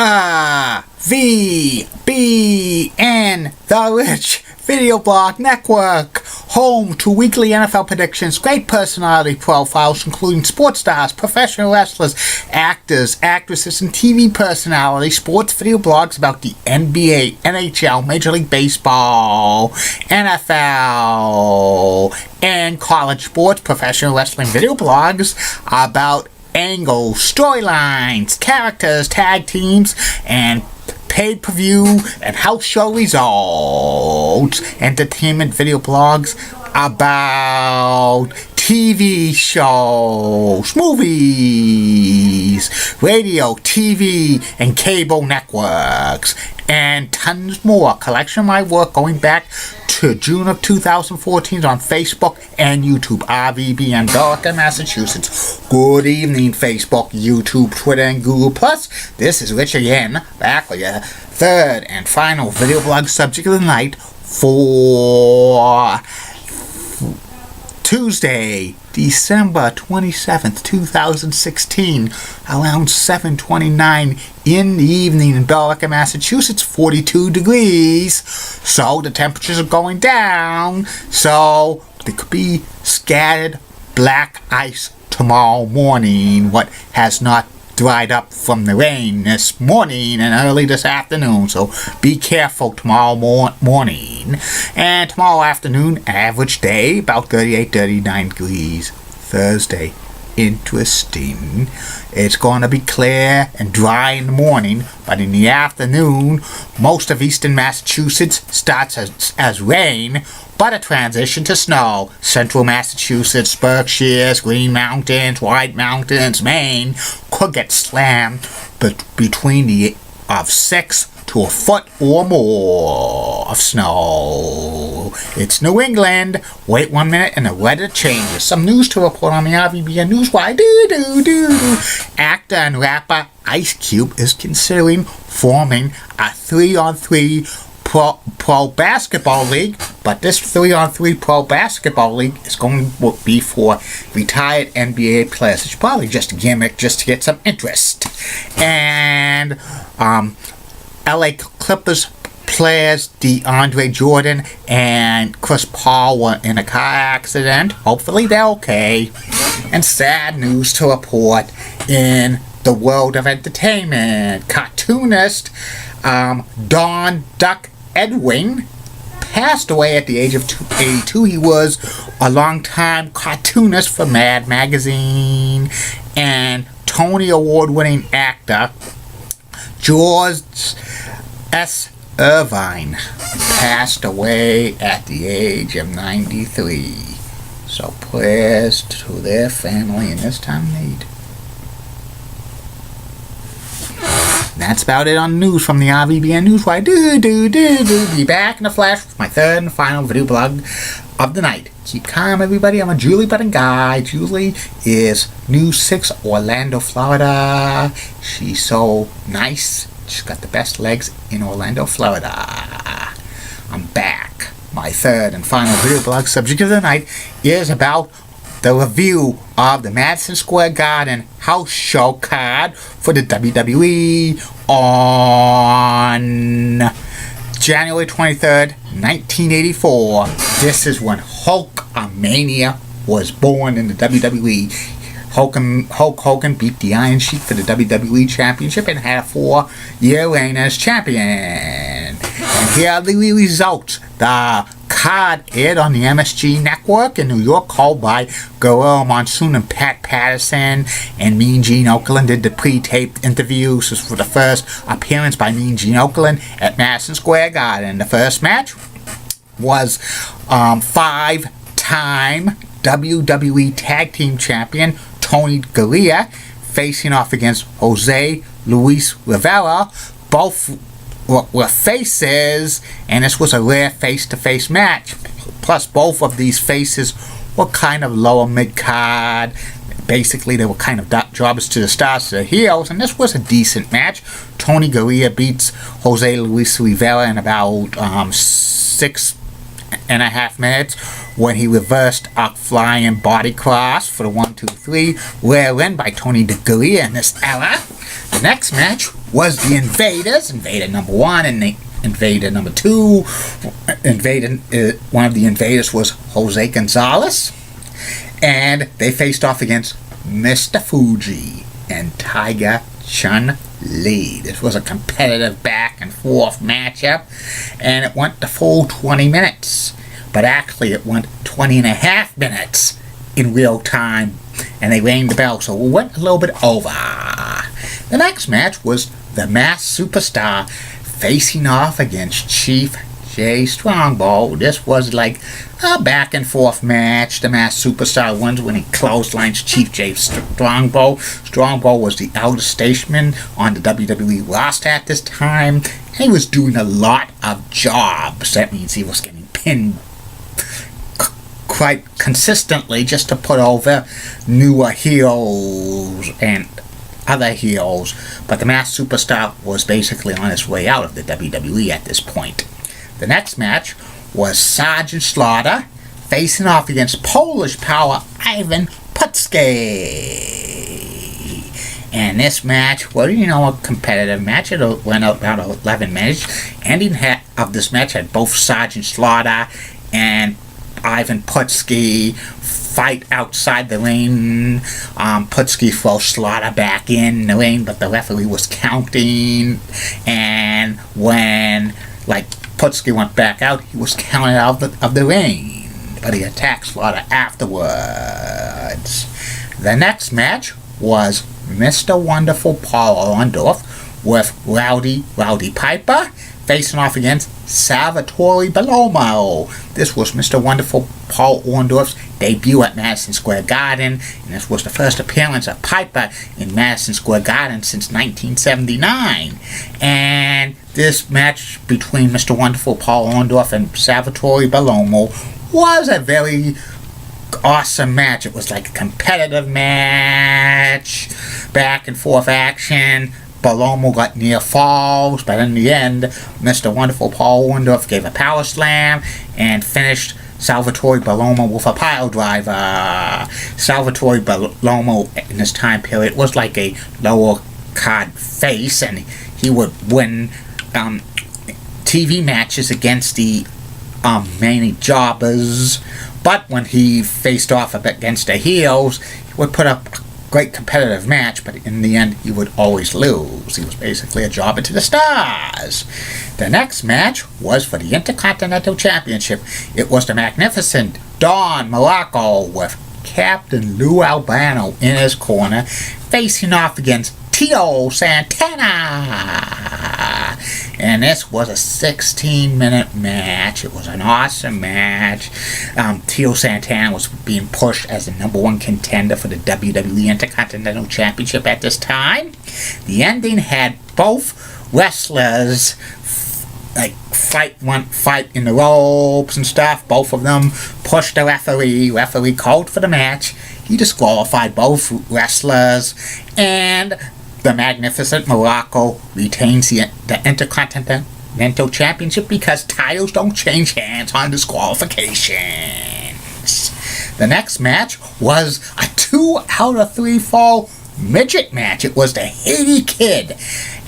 RVBN, the Rich Video Blog Network, home to weekly NFL predictions, great personality profiles, including sports stars, professional wrestlers, actors, actresses, and TV personalities, sports video blogs about the NBA, NHL, Major League Baseball, NFL, and college sports, professional wrestling video blogs about angles, storylines, characters, tag teams, and pay-per-view and house show results. Entertainment video blogs about TV shows, movies, radio, TV, and cable networks, and tons more. Collection of my work going back to June of 2014 on Facebook and YouTube. RVBN, Dorca, Massachusetts. Good evening, Facebook, YouTube, Twitter, and Google+. This is Rich again, back with your third and final video blog subject of the night for Tuesday, December 27th, 2016, around 7:29 in the evening in Dorca, Massachusetts, 42 degrees. So the temperatures are going down, so there could be scattered black ice tomorrow morning, what has not dried up from the rain this morning and early this afternoon, so be careful tomorrow morning. And tomorrow afternoon, average day, about 38-39 degrees. Thursday, interesting. It's going to be clear and dry in the morning, but in the afternoon, most of eastern Massachusetts starts as rain, but a transition to snow. Central Massachusetts, Berkshires, Green Mountains, White Mountains, Maine could get slammed between the of 6 to a foot or more of snow. It's New England. Wait 1 minute and the weather changes. Some news to report on the RVBN Newswire. Actor and rapper Ice Cube is considering forming a 3-on-3 pro basketball league, but this 3-on-3 pro basketball league is going to be for retired NBA players. It's probably just a gimmick just to get some interest. And LA Clippers players DeAndre Jordan and Chris Paul were in a car accident. Hopefully they're okay. And sad news to report in the world of entertainment. Cartoonist Don Duck Edwin passed away at the age of 82. He was a longtime cartoonist for Mad Magazine, and Tony Award-winning actor George S. Irvine passed away at the age of 93. So prayers to their family in this time of need. That's about it on news from the RVBN Newswire. Be back in a flash with my third and final video blog of the night. Keep calm, everybody. I'm a Julie Button guy. Julie is News 6, Orlando, Florida. She's so nice. She's got the best legs in Orlando, Florida. I'm back. My third and final video blog subject of the night is about the review of the Madison Square Garden house show card for the WWE on January 23rd, 1984. This is when hulkamania was born in the WWE. Hulk Hogan beat the Iron Sheik for the WWE Championship and had a 4-year reign as champion. And here are the results. The card aired on the MSG Network in New York, called by Guerrero Monsoon and Pat Patterson, and Mean Gene Okerlund did the pre-taped interviews. This was for the first appearance by Mean Gene Okerlund at Madison Square Garden. The first match was 5-time WWE Tag Team Champion Tony Garea facing off against Jose Luis Rivera. Both were faces, and this was a rare face-to-face match. Plus, both of these faces were kind of lower mid-card. Basically, they were kind of jobbers to the stars, to the heels, and this was a decent match. Tony Garea beats Jose Luis Rivera in about 6.5 minutes when he reversed a flying body cross for the 1-2-3, rare win by Tony Garea in this era. The next match was the Invaders, Invader number 1 and the Invader number 2. One of the Invaders was Jose Gonzalez, and they faced off against Mr. Fuji and Tiger Chun-Li. This was a competitive back and forth matchup, and it went the full 20 minutes. But actually it went 20 and a half minutes in real time, and they rang the bell, so it went a little bit over. The next match was the Masked Superstar facing off against Chief Jay Strongbow. This was like a back and forth match. The Masked Superstar wins when he clotheslines Chief Jay Strongbow. Strongbow was the elder statesman on the WWE roster at this time, and he was doing a lot of jobs. That means he was getting pinned quite consistently just to put over newer heels and other heels, but the Masked Superstar was basically on his way out of the WWE at this point. The next match was Sergeant Slaughter facing off against Polish Power Ivan Putski. And this match was, a competitive match. It went about 11 minutes. Ending of this match had both Sergeant Slaughter and Ivan Putski fight outside the ring. Putski throws Slaughter back in the ring, but the referee was counting, and when Putski went back out, he was counted out of the ring, but he attacked Slaughter afterwards. The next match was Mr. Wonderful Paul Orndorff with Rowdy Piper facing off against Salvatore Bellomo. This was Mr. Wonderful Paul Orndorff's debut at Madison Square Garden, and this was the first appearance of Piper in Madison Square Garden since 1979. And this match between Mr. Wonderful Paul Orndorff and Salvatore Bellomo was a very awesome match. It was like a competitive match, back and forth action. Bellomo got near falls, but in the end, Mr. Wonderful Paul Orndorff gave a power slam and finished Salvatore Bellomo with a pile driver. Salvatore Bellomo in this time period was like a lower card face, and he would win TV matches against the mainly jobbers. But when he faced off against the heels, he would put up great competitive match, but in the end he would always lose. He was basically a jobber to the stars. The next match was for the Intercontinental Championship. It was the magnificent Don Muraco with Captain Lou Albano in his corner, facing off against Tito Santana. And this was a 16-minute match. It was an awesome match. Tito Santana was being pushed as the #1 contender for the WWE Intercontinental Championship at this time. The ending had both wrestlers fight in the ropes and stuff. Both of them pushed the referee. Referee called for the match. He disqualified both wrestlers, and the magnificent Muraco retains the Intercontinental Championship because titles don't change hands on disqualifications. The next match was a 2 out of 3 fall midget match. It was the Haiti Kid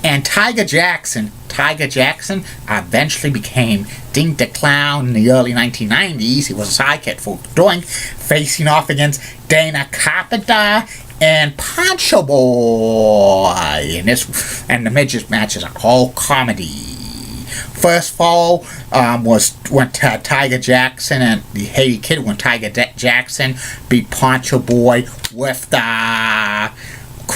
and Tiger Jackson. Tiger Jackson eventually became Dink the Clown in the early 1990s. He was a sidekick for Doink, facing off against Dana Carpenter and Pancho Boy. And the midget matches are all comedy. First fall went to Tiger Jackson and the Haiti Kid when Tiger Jackson beat Pancho Boy with the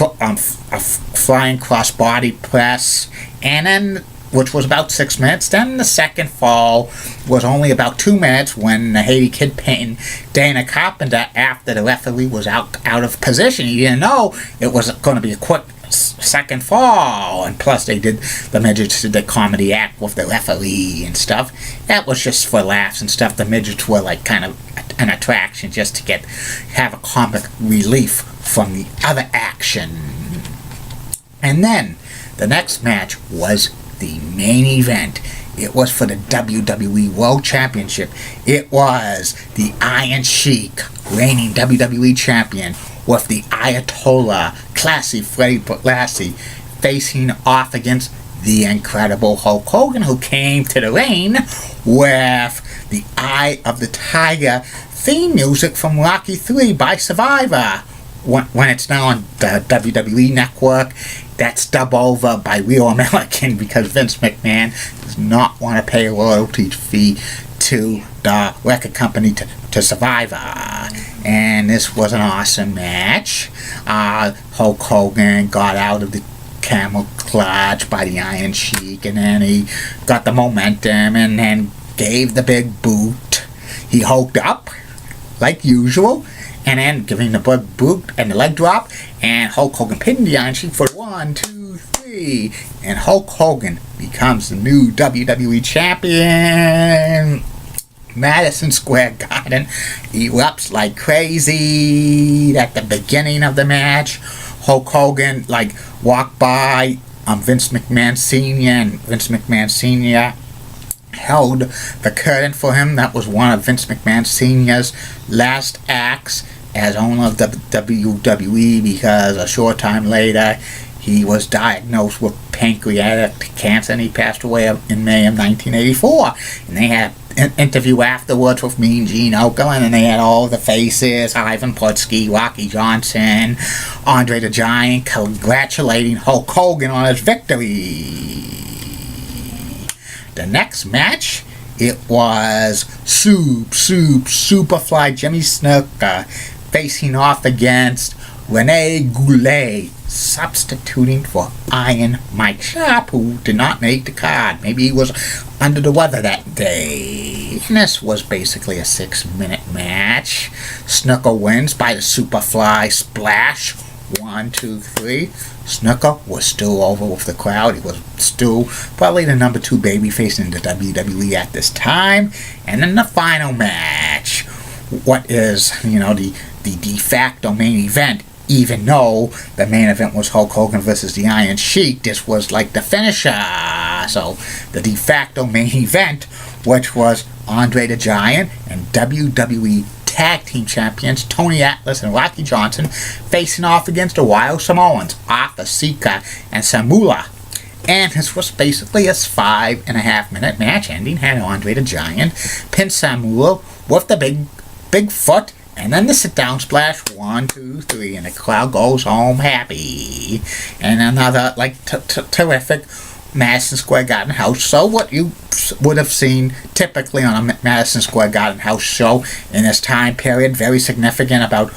a flying crossbody press, and then, which was about 6 minutes. Then the second fall was only about 2 minutes when the Haiti Kid pinned Dana Carpenter after the referee was out of position. He didn't know it was going to be a quick second fall, and plus the midgets did the comedy act with the referee and stuff. That was just for laughs and stuff. The midgets were like kind of an attraction just to have a comic relief from the other action. And then the next match was the main event. It was for the WWE World Championship. It was the Iron Sheik, reigning WWE Champion, with the Ayatollah, Classy Freddie Blassie, facing off against the incredible Hulk Hogan, who came to the ring with the Eye of the Tiger theme music from Rocky III by Survivor. When it's now on the WWE Network, that's dubbed over by Real American because Vince McMahon does not want to pay a royalty fee to the record company to Survivor. And this was an awesome match. Hulk Hogan got out of the camel clutch by the Iron Sheik, and then he got the momentum and then gave the big boot. He hulked up like usual, and then giving the big boot and the leg drop, and Hulk Hogan pinned the Iron Sheik for 1, 2, 3, and Hulk Hogan becomes the new WWE champion. Madison Square Garden erupts like crazy at the beginning of the match. Hulk Hogan walked by Vince McMahon Sr., and Vince McMahon Sr. held the curtain for him. That was one of Vince McMahon Sr.'s last acts as owner of the WWE, because a short time later he was diagnosed with pancreatic cancer and he passed away in May of 1984. And they had an interview afterwards with Mean Gene Okerlund, and they had all the faces: Ivan Putski, Rocky Johnson, Andre the Giant, congratulating Hulk Hogan on his victory. The next match, it was Superfly Jimmy Snuka facing off against Rene Goulet, substituting for Iron Mike Sharp, who did not make the card. Maybe he was under the weather that day. And this was basically a 6-minute match. Snuka wins by the Superfly Splash. 1, 2, 3. Snuka was still over with the crowd. He was still probably the number 2 babyface in the WWE at this time. And then the final match, what is, the de facto main event, even though the main event was Hulk Hogan versus the Iron Sheik, this was like the finisher. So the de facto main event, which was Andre the Giant and WWE Tag Team Champions Tony Atlas and Rocky Johnson facing off against the Wild Samoans, Arthur Sika and Samula. And this was basically a 5.5-minute match. Ending had Andre the Giant pin Samula with the big foot, and then the sit-down splash. 1, 2, 3, and the crowd goes home happy. And another terrific Madison Square Garden house show, what you would have seen typically on a Madison Square Garden house show in this time period. Very significant about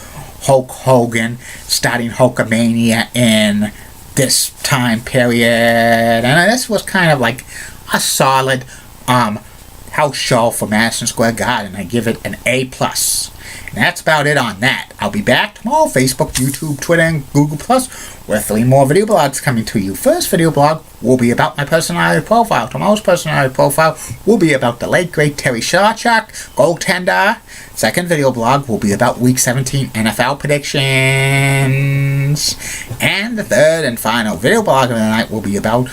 Hulk Hogan starting hulkamania in this time period. And this was kind of like a solid house show for Madison Square Garden. I give it an A+. And that's about it on that. I'll be back tomorrow, Facebook, YouTube, Twitter, and Google+, with 3 more video blogs coming to you. First video blog will be about my personality profile. Tomorrow's personality profile will be about the late, great Terry Sawchuk, goaltender. Second video blog will be about Week 17 NFL predictions. And the third and final video blog of the night will be about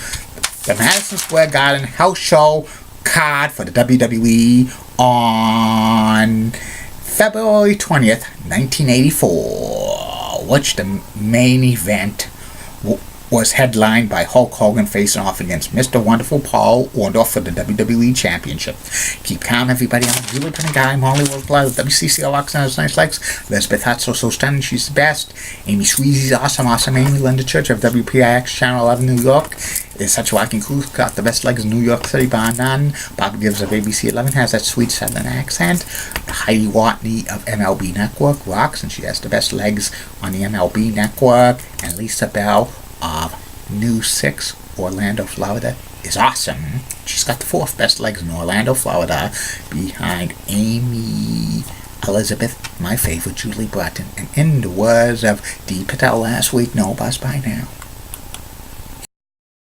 the Madison Square Garden house show card for the WWE on February 20th, 1984, which the main event was headlined by Hulk Hogan facing off against Mr. Wonderful Paul Orndorff for the WWE Championship. Keep calm, everybody. I'm a really pretty guy. Molly World Blood. WCC rocks and has nice legs. Elizabeth Hutt's so stunning. She's the best. Amy Sweezy's awesome. Amy Linda Church of WPIX Channel 11, New York is such a walking cool. Got the best legs in New York City, bar none. Bob Gibbs of ABC 11 has that sweet southern accent. Heidi Watney of MLB Network rocks, and she has the best legs on the MLB Network. And Lisa Bell of New 6, Orlando, Florida, is awesome. She's got the 4th best legs in Orlando, Florida, behind Amy Elizabeth, my favorite, Julie Broughton. And in the words of Dee Patel last week, no buzz by now.